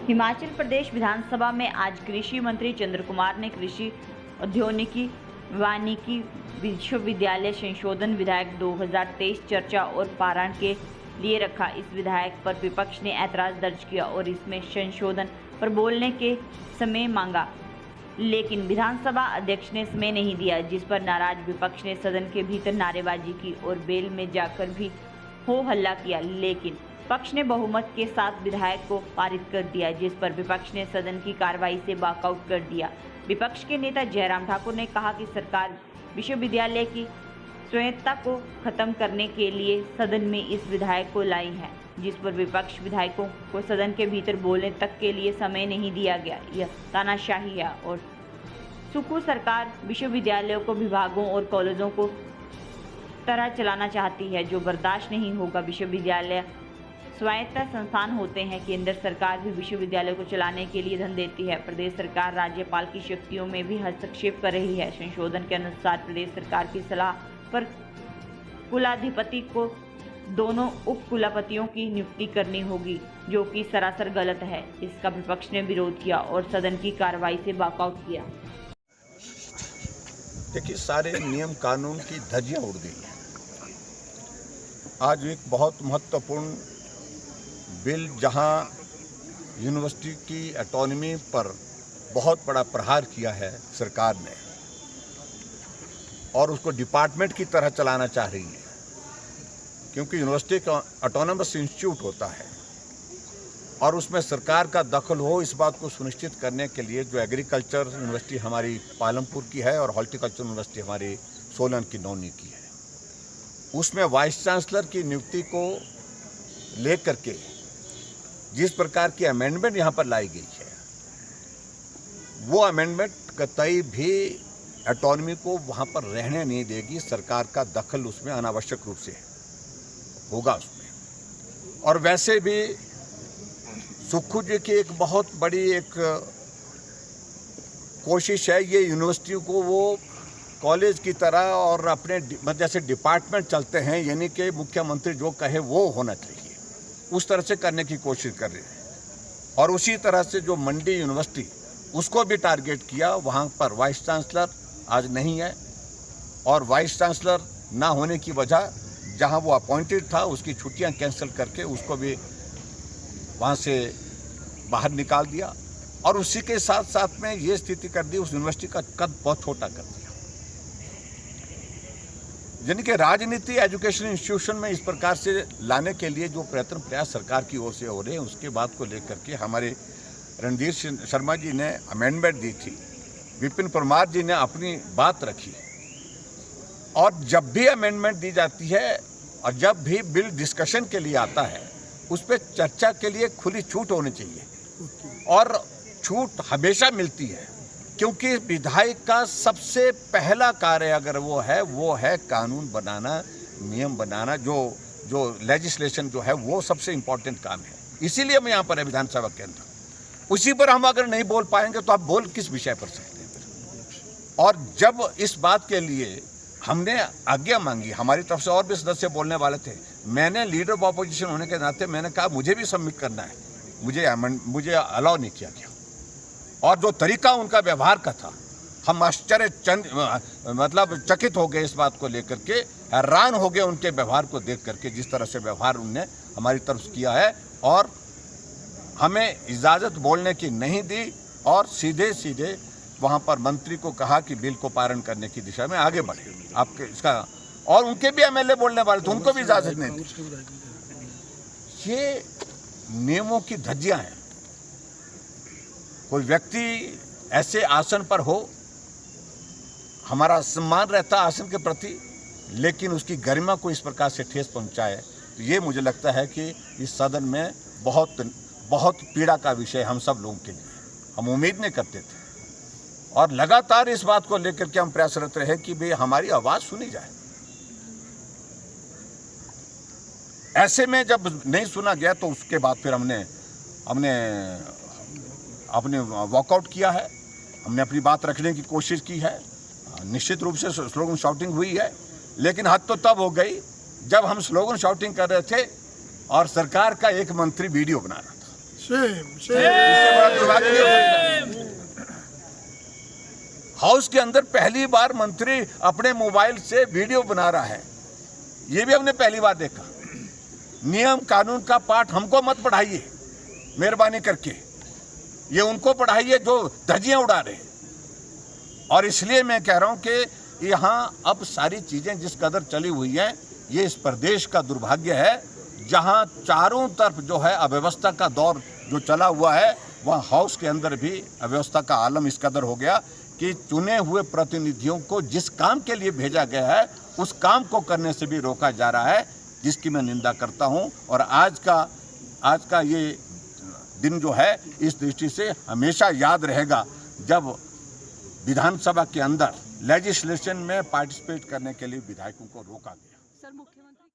हिमाचल प्रदेश विधानसभा में आज कृषि मंत्री चंद्र कुमार ने कृषि औद्योगिकी वानिकी विश्वविद्यालय संशोधन विधेयक 2023 चर्चा और पारण के लिए रखा। इस विधेयक पर विपक्ष ने ऐतराज दर्ज किया और इसमें संशोधन पर बोलने के समय मांगा, लेकिन विधानसभा अध्यक्ष ने समय नहीं दिया, जिस पर नाराज विपक्ष ने सदन के भीतर नारेबाजी की और बेल में जाकर भी हो हल्ला किया, लेकिन पक्ष ने बहुमत के साथ विधेयक को पारित कर दिया, जिस पर विपक्ष ने सदन की कार्रवाई से वॉकआउट कर दिया। विपक्ष के नेता जयराम ठाकुर ने कहा कि सरकार विश्वविद्यालय की स्वायत्तता को खत्म करने के लिए सदन में इस विधेयक को लाई है, जिस पर विपक्ष विधायकों को सदन के भीतर बोलने तक के लिए समय नहीं दिया गया। यह तानाशाही है और सुक्खू सरकार विश्वविद्यालयों को विभागों और कॉलेजों को तरह चलाना चाहती है, जो बर्दाश्त नहीं होगा। विश्वविद्यालय स्वायत्त संस्थान होते हैं। केंद्र सरकार भी विश्वविद्यालय को चलाने के लिए धन देती है। प्रदेश सरकार राज्यपाल की शक्तियों में भी हस्तक्षेप कर रही है। संशोधन के अनुसार प्रदेश सरकार की सलाह पर कुलाधिपति को दोनों उप कुलपतियों की नियुक्ति करनी होगी, जो कि सरासर गलत है। इसका विपक्ष ने विरोध किया और सदन की कार्रवाई से वॉकआउट किया। देखिए, सारे नियम कानून की धज्जियां उड़ गई हैं। आज एक बहुत महत्वपूर्ण बिल, जहां यूनिवर्सिटी की ऑटोनॉमी पर बहुत बड़ा प्रहार किया है सरकार ने और उसको डिपार्टमेंट की तरह चलाना चाह रही है, क्योंकि यूनिवर्सिटी का ऑटोनमस इंस्टीट्यूट होता है और उसमें सरकार का दखल हो, इस बात को सुनिश्चित करने के लिए जो एग्रीकल्चर यूनिवर्सिटी हमारी पालमपुर की है और हॉर्टिकल्चर यूनिवर्सिटी हमारी सोलन की नौनी की है, उसमें वाइस चांसलर की नियुक्ति को लेकर के जिस प्रकार की अमेंडमेंट यहाँ पर लाई गई है, वो अमेंडमेंट कतई भी ऑटोनॉमी को वहाँ पर रहने नहीं देगी। सरकार का दखल उसमें अनावश्यक रूप से होगा उसमें। और वैसे भी सुक्खू जी की एक बहुत बड़ी एक कोशिश है, ये यूनिवर्सिटी को वो कॉलेज की तरह और अपने जैसे डिपार्टमेंट चलते हैं, यानी कि मुख्यमंत्री जो कहे वो होना चाहिए, उस तरह से करने की कोशिश कर रहे हैं। और उसी तरह से जो मंडी यूनिवर्सिटी, उसको भी टारगेट किया। वहाँ पर वाइस चांसलर आज नहीं है और वाइस चांसलर ना होने की वजह, जहाँ वो अपॉइंटेड था उसकी छुट्टियाँ कैंसिल करके उसको भी वहाँ से बाहर निकाल दिया और उसी के साथ साथ में ये स्थिति कर दी, उस यूनिवर्सिटी का कद बहुत छोटा कर दिया। यानी कि राजनीति एजुकेशन इंस्टीट्यूशन में इस प्रकार से लाने के लिए जो प्रयत्न प्रयास सरकार की ओर से हो रहे हैं, उसके बात को लेकर के हमारे रणधीर शर्मा जी ने अमेंडमेंट दी थी, विपिन परमार जी ने अपनी बात रखी। और जब भी अमेंडमेंट दी जाती है और जब भी बिल डिस्कशन के लिए आता है, उस पर चर्चा के लिए खुली छूट होनी चाहिए और छूट हमेशा मिलती है, क्योंकि विधायक का सबसे पहला कार्य अगर वो है कानून बनाना, नियम बनाना, जो लेजिस्लेशन जो है वो सबसे इम्पोर्टेंट काम है। इसीलिए हम यहाँ पर है विधानसभा के अंदर। उसी पर हम अगर नहीं बोल पाएंगे तो आप बोल किस विषय पर सकते हैं। और जब इस बात के लिए हमने आज्ञा मांगी, हमारी तरफ से और भी सदस्य बोलने वाले थे, मैंने लीडर ऑफ ऑपोजिशन होने के नाते मैंने कहा मुझे भी सबमिट करना है, मुझे अलाउ नहीं किया गया। और जो तरीका उनका व्यवहार का था, हम चकित हो गए इस बात को लेकर के, हैरान हो गए उनके व्यवहार को देख करके, जिस तरह से व्यवहार उनने हमारी तरफ किया है और हमें इजाज़त बोलने की नहीं दी और सीधे सीधे वहाँ पर मंत्री को कहा कि बिल को पारण करने की दिशा में आगे बढ़े आपके इसका। और उनके भी एमएलए बोलने वाले थे, उनको भी इजाज़त नहीं दी। ये नियमों की धज्जियाँ हैं। कोई व्यक्ति ऐसे आसन पर हो, हमारा सम्मान रहता आसन के प्रति, लेकिन उसकी गरिमा को इस प्रकार से ठेस पहुंचाए, तो ये मुझे लगता है कि इस सदन में बहुत पीड़ा का विषय हम सब लोगों के लिए। हम उम्मीद नहीं करते थे और लगातार इस बात को लेकर के हम प्रयासरत रहे कि भाई हमारी आवाज़ सुनी जाए। ऐसे में जब नहीं सुना गया तो उसके बाद फिर हमने वॉकआउट किया है, हमने अपनी बात रखने की कोशिश की है। निश्चित रूप से स्लोगन शाउटिंग हुई है, लेकिन हद तो तब हो गई जब हम स्लोगन शाउटिंग कर रहे थे और सरकार का एक मंत्री वीडियो बना रहा था। इससे बड़ा दुर्भाग्य नहीं हो सकता। हाउस के अंदर पहली बार मंत्री अपने मोबाइल से वीडियो बना रहा है, ये भी हमने पहली बार देखा। नियम कानून का पाठ हमको मत पढ़ाइए मेहरबानी करके, ये उनको पढ़ाइए जो धज्जियां उड़ा रहे। और इसलिए मैं कह रहा हूं कि यहाँ अब सारी चीजें जिस कदर चली हुई हैं, ये इस प्रदेश का दुर्भाग्य है, जहां चारों तरफ जो है अव्यवस्था का दौर जो चला हुआ है, वहाँ हाउस के अंदर भी अव्यवस्था का आलम इस कदर हो गया कि चुने हुए प्रतिनिधियों को जिस काम के लिए भेजा गया है उस काम को करने से भी रोका जा रहा है, जिसकी मैं निंदा करता हूं। और आज का ये दिन जो है इस दृष्टि से हमेशा याद रहेगा, जब विधानसभा के अंदर लेजिस्लेशन में पार्टिसिपेट करने के लिए विधायकों को रोका गया। सर, मुख्यमंत्री